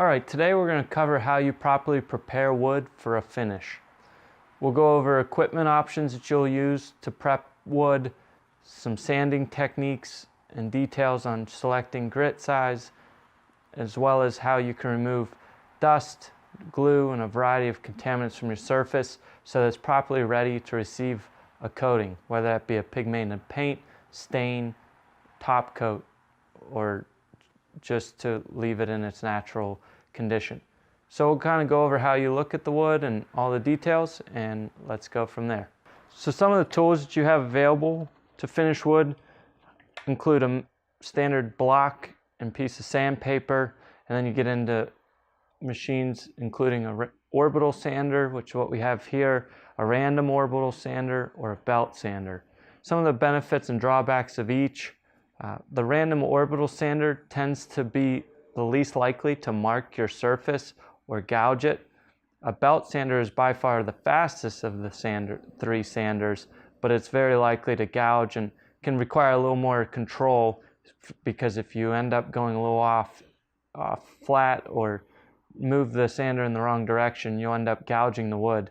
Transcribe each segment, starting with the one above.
Alright, today we're going to cover how you properly prepare wood for a finish. We'll go over equipment options that you'll use to prep wood, some sanding techniques and details on selecting grit size, as well as how you can remove dust, glue, and a variety of contaminants from your surface so that it's properly ready to receive a coating, whether that be a pigmented paint, stain, top coat, or just to leave it in its natural condition. So we'll kind of go over how you look at the wood and all the details, and let's go from there. So some of the tools that you have available to finish wood include a standard block and piece of sandpaper, and then you get into machines including a orbital sander, which is what we have here, a random orbital sander, or a belt sander. Some of the benefits and drawbacks of each. The random orbital sander tends to be the least likely to mark your surface or gouge it. A belt sander is by far the fastest of the three sanders, but it's very likely to gouge and can require a little more control, because if you end up going a little off flat or move the sander in the wrong direction, you'll end up gouging the wood.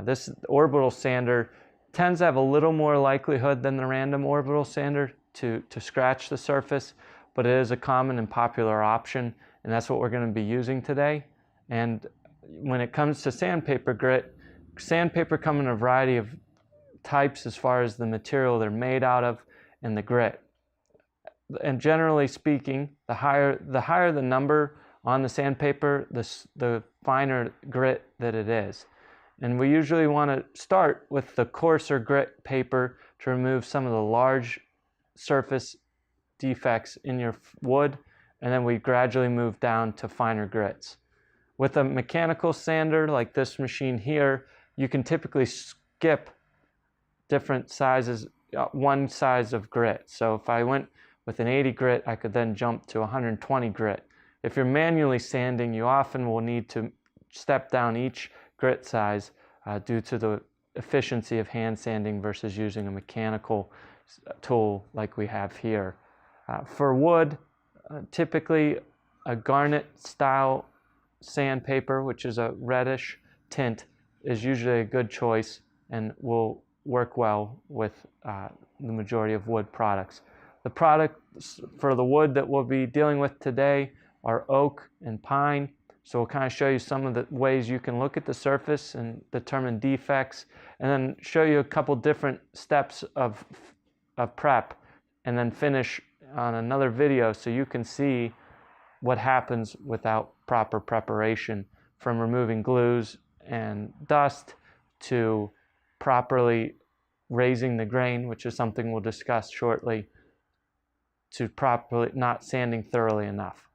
This orbital sander tends to have a little more likelihood than the random orbital sander to scratch the surface, but it is a common and popular option, and that's what we're going to be using today. And when it comes to sandpaper grit, sandpaper come in a variety of types as far as the material they're made out of and the grit. And generally speaking, the higher the number on the sandpaper, the finer grit that it is. And we usually want to start with the coarser grit paper to remove some of the large surface defects in your wood, and then we gradually move down to finer grits. With a mechanical sander like this machine here, you can typically skip different sizes, one size of grit. So if I went with an 80 grit, I could then jump to 120 grit. If you're manually sanding, you often will need to step down each grit size due to the efficiency of hand sanding versus using a mechanical tool like we have here. For wood, typically a garnet style sandpaper, which is a reddish tint, is usually a good choice and will work well with the majority of wood products. The products for the wood that we'll be dealing with today are oak and pine. So we'll kind of show you some of the ways you can look at the surface and determine defects, and then show you a couple different steps of prep, and then finish on another video so you can see what happens without proper preparation, from removing glues and dust to properly raising the grain, which is something we'll discuss shortly, to properly not sanding thoroughly enough.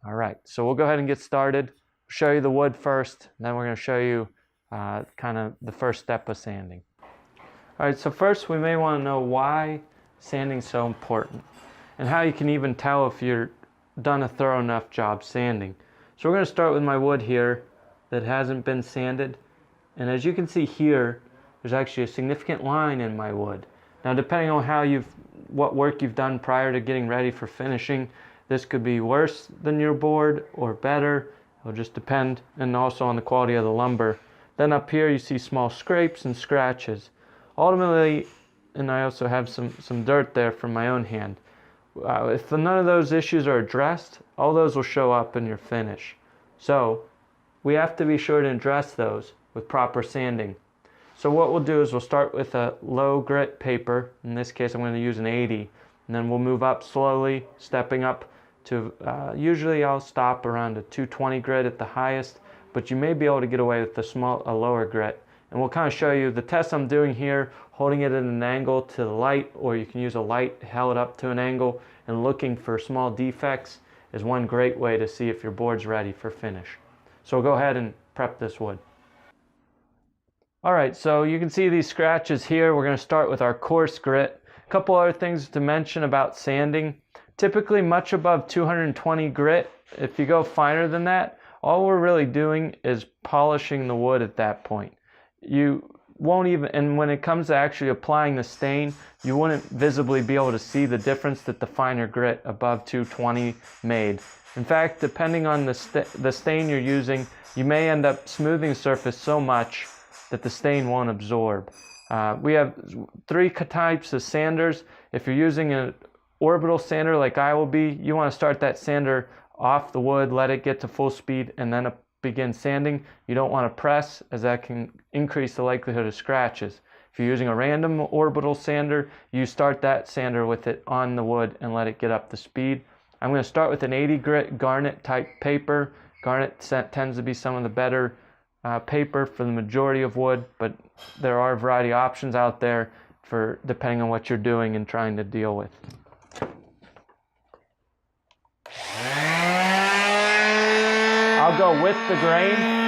All right, so we'll go ahead and get started. Show you the wood first, and then we're going to show you kind of the first step of sanding. All right, so first we may want to know why sanding is so important, and how you can even tell if you're done a thorough enough job sanding. So we're going to start with my wood here that hasn't been sanded, and as you can see here, there's actually a significant line in my wood. Now, depending on what work you've done prior to getting ready for finishing, this could be worse than your board or better. It'll just depend, and also on the quality of the lumber. Then up here you see small scrapes and scratches. Ultimately, and I also have some dirt there from my own hand. If none of those issues are addressed, all those will show up in your finish. So we have to be sure to address those with proper sanding. So what we'll do is we'll start with a low grit paper. In this case I'm going to use an 80, and then we'll move up slowly, stepping up to usually I'll stop around a 220 grit at the highest, but you may be able to get away with a lower grit. And we'll kind of show you the test I'm doing here, holding it at an angle to the light, or you can use a light held up to an angle, and looking for small defects is one great way to see if your board's ready for finish. So we'll go ahead and prep this wood. Alright, so you can see these scratches here. We're going to start with our coarse grit. A couple other things to mention about sanding. Typically much above 220 grit. If you go finer than that, all we're really doing is polishing the wood at that point. You won't even, and when it comes to actually applying the stain, you wouldn't visibly be able to see the difference that the finer grit above 220 made. In fact, depending on the stain you're using, you may end up smoothing the surface so much that the stain won't absorb. We have 3 types of sanders. If you're using an orbital sander like I will be, you want to start that sander off the wood, let it get to full speed, and then begin sanding. You don't want to press, as that can increase the likelihood of scratches. If you're using a random orbital sander, you start that sander with it on the wood and let it get up to speed. I'm going to start with an 80 grit garnet type paper. Garnet tends to be some of the better paper for the majority of wood, but there are a variety of options out there for depending on what you're doing and trying to deal with. I'll go with the grain.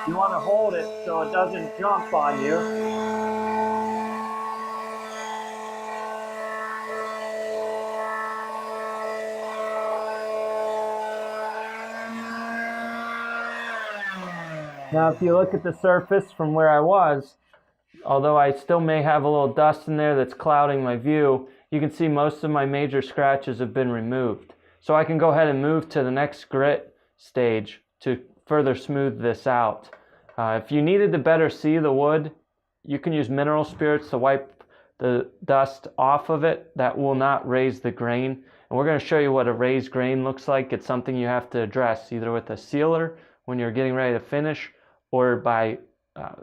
You want to hold it so it doesn't jump on you. Now, if you look at the surface from where I was, although I still may have a little dust in there that's clouding my view, you can see most of my major scratches have been removed. So I can go ahead and move to the next grit stage to further smooth this out. If you needed to better see the wood, you can use mineral spirits to wipe the dust off of it. That will not raise the grain. And we're going to show you what a raised grain looks like. It's something you have to address either with a sealer when you're getting ready to finish, or by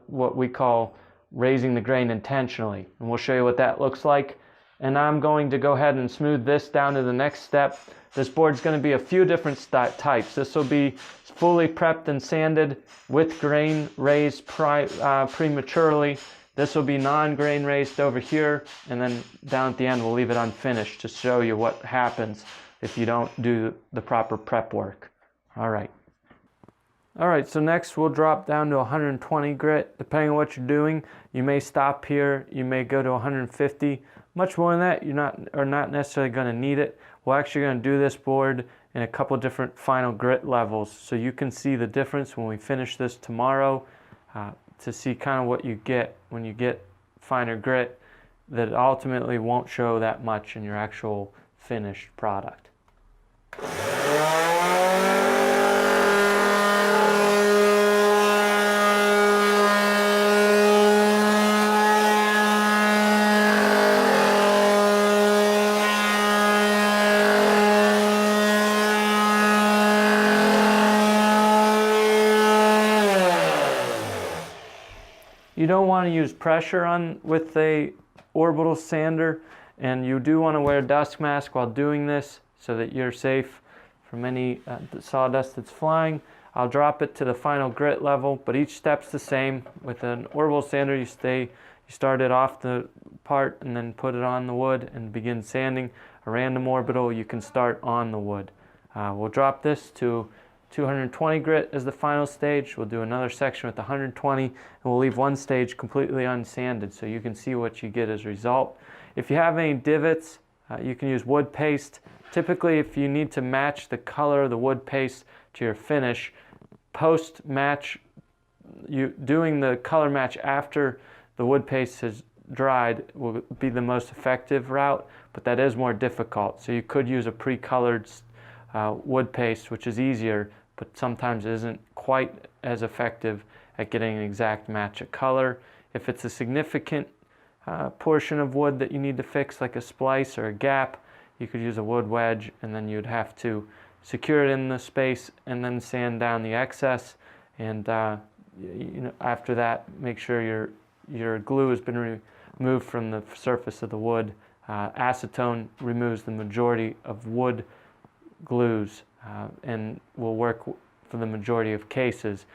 what we call raising the grain intentionally. And we'll show you what that looks like. And I'm going to go ahead and smooth this down to the next step. This board's going to be a few different types. This will be fully prepped and sanded with grain raised prematurely. This will be non-grain raised over here, and then down at the end we'll leave it unfinished to show you what happens if you don't do the proper prep work. Alright, so next we'll drop down to 120 grit. Depending on what you're doing, you may stop here, you may go to 150. Much more than that, you're not necessarily going to need it. We're actually going to do this board in a couple different final grit levels, so you can see the difference when we finish this tomorrow, to see kind of what you get when you get finer grit, that ultimately won't show that much in your actual finished product. You don't want to use pressure with a orbital sander, and you do want to wear a dust mask while doing this so that you're safe from any sawdust that's flying. I'll drop it to the final grit level, but each step's the same. With an orbital sander, you start it off the part and then put it on the wood and begin sanding. A random orbital, you can start on the wood. We'll drop this to 220 grit as the final stage. We'll do another section with 120, and we'll leave one stage completely unsanded so you can see what you get as a result. If you have any divots, you can use wood paste. Typically, if you need to match the color of the wood paste to your finish, post-match, doing the color match after the wood paste has dried will be the most effective route, but that is more difficult. So you could use a pre-colored wood paste, which is easier, but sometimes isn't quite as effective at getting an exact match of color. If it's a significant portion of wood that you need to fix, like a splice or a gap, you could use a wood wedge, and then you'd have to secure it in the space and then sand down the excess. And after that, make sure your glue has been removed from the surface of the wood. Acetone removes the majority of wood glues and will work for the majority of cases.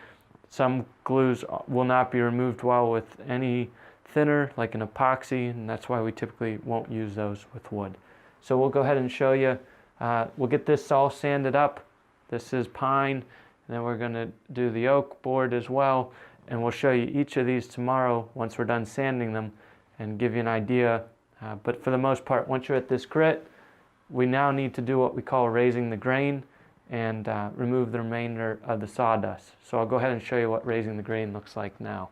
Some glues will not be removed well with any thinner, like an epoxy, and that's why we typically won't use those with wood. So we'll go ahead and show you. We'll get this all sanded up. This is pine, and then we're going to do the oak board as well, and we'll show you each of these tomorrow once we're done sanding them and give you an idea. But for the most part, once you're at this grit, we now need to do what we call raising the grain and remove the remainder of the sawdust. So I'll go ahead and show you what raising the grain looks like now.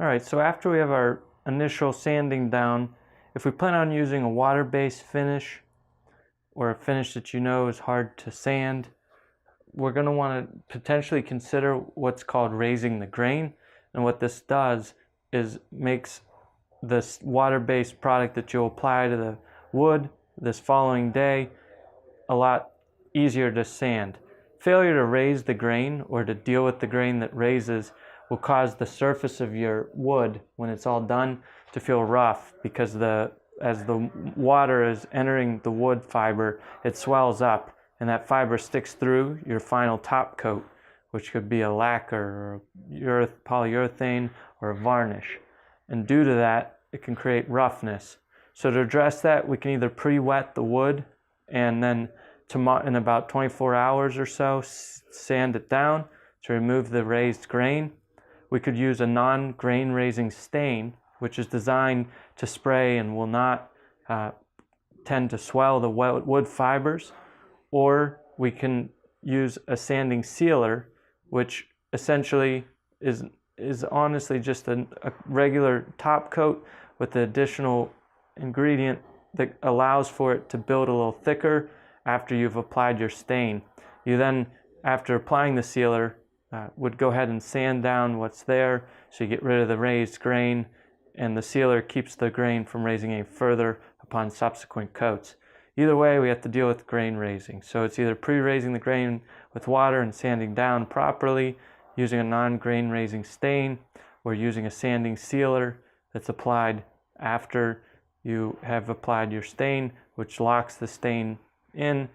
Alright, so after we have our initial sanding down, if we plan on using a water-based finish or a finish that you know is hard to sand, we're going to want to potentially consider what's called raising the grain. And what this does is makes this water-based product that you'll apply to the wood this following day a lot easier to sand. Failure to raise the grain or to deal with the grain that raises will cause the surface of your wood, when it's all done, to feel rough, because as the water is entering the wood fiber, it swells up, and that fiber sticks through your final top coat, which could be a lacquer or polyurethane or a varnish. And due to that, it can create roughness. So to address that, we can either pre-wet the wood and then in about 24 hours or so sand it down to remove the raised grain. We could use a non-grain raising stain, which is designed to spray and will not tend to swell the wood fibers. Or we can use a sanding sealer, which essentially is honestly just a regular top coat with the additional ingredient that allows for it to build a little thicker after you've applied your stain. You then, after applying the sealer, would go ahead and sand down what's there, so you get rid of the raised grain, and the sealer keeps the grain from raising any further upon subsequent coats. Either way, we have to deal with grain raising. So it's either pre-raising the grain with water and sanding down properly, using a non-grain raising stain, or using a sanding sealer that's applied after you have applied your stain, which locks the stain in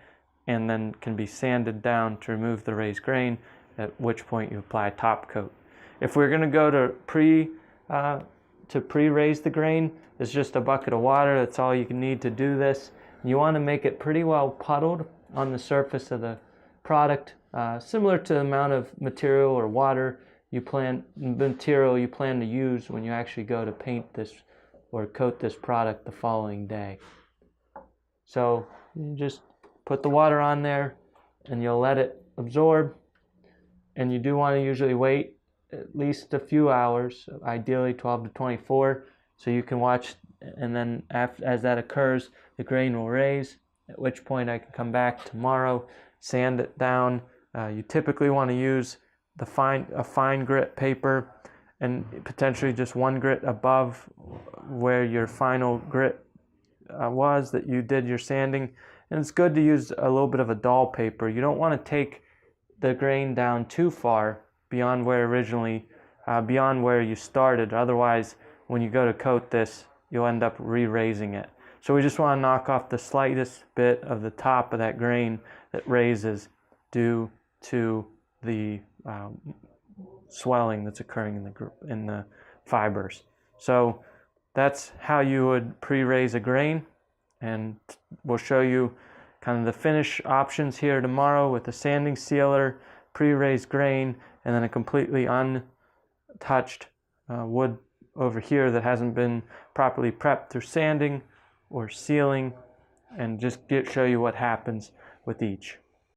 and then can be sanded down to remove the raised grain, at which point you apply a top coat. If we're going to go to pre-raise the grain, it's just a bucket of water. That's all you need to do this. You want to make it pretty well puddled on the surface of the product, similar to the amount of material or water you plan to use when you actually go to paint this or coat this product the following day. So you just put the water on there and you'll let it absorb, and you do want to usually wait at least a few hours, ideally 12 to 24, so you can watch, and then as that occurs, the grain will raise, at which point I can come back tomorrow, sand it down. You typically want to use a fine grit paper, and potentially just one grit above where your final grit was that you did your sanding. And it's good to use a little bit of a dull paper. You don't want to take the grain down too far beyond where you started. Otherwise, when you go to coat this, you'll end up re-raising it. So we just want to knock off the slightest bit of the top of that grain that raises due to the swelling that's occurring in the fibers. So that's how you would pre-raise a grain, and we'll show you kind of the finish options here tomorrow with a sanding sealer, pre-raised grain, and then a completely untouched wood over here that hasn't been properly prepped through sanding or sealing, and just show you what happens with each.